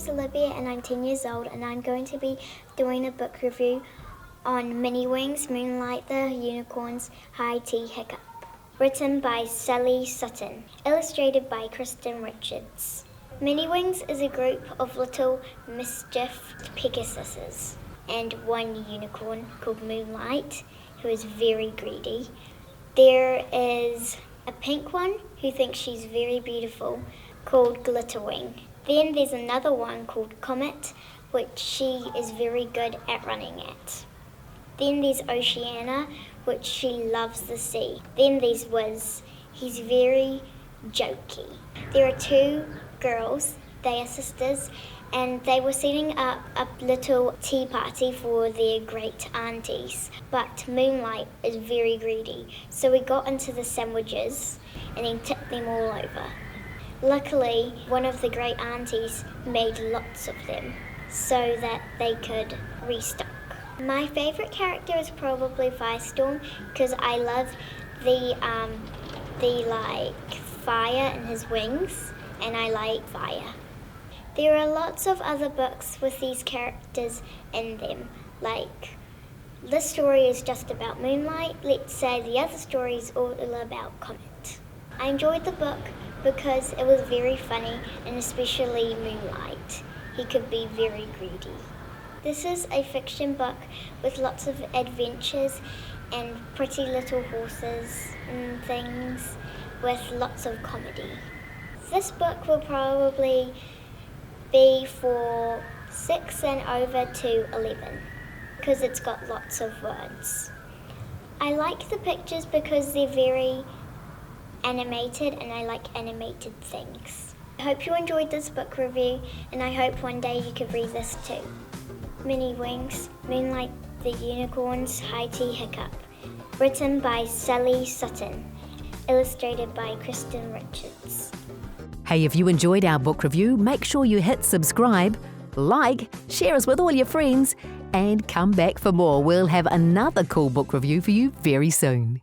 name's Olivia and I'm 10 years old, and I'm going to be doing a book review on Miniwings, Moonlight, the Unicorn's High Tea Hiccup. Written by Sutton, illustrated by Kirsten. Miniwings is a group of little mischieved Pegasuses and one unicorn called Moonlight who is very greedy. There is a pink one who thinks she's very beautiful called Glitterwing. Then there's another one called Comet, which she is very good at running at. Then there's Oceana, which she loves the sea. Then there's Wiz. He's very jokey. There are two girls, they are sisters, and they were setting up a little tea party for their great aunties. But Moonlight is very greedy, so he got into the sandwiches and then tipped them all over. Luckily, one of the great aunties made lots of them so that they could restock. My favourite character is probably Firestorm because I love the fire in his wings, and I like fire. There are lots of other books with these characters in them. Like, this story is just about Moonlight. Let's say the other story is all about Comet. I enjoyed the book because it was very funny, and especially Moonlight. He could be very greedy. This is a fiction book with lots of adventures and pretty little horses and things with lots of comedy. This book will probably be for 6 and over to 11 because it's got lots of words. I like the pictures because they're very animated and I like animated things. I hope you enjoyed this book review, and I hope one day you could read this too. Miniwings, Moonlight, the Unicorn's High Tea Hiccup. Written by Sutton. Illustrated by Kirsten. Hey, if you enjoyed our book review, make sure you hit subscribe, like, share us with all your friends, and come back for more. We'll have another cool book review for you very soon.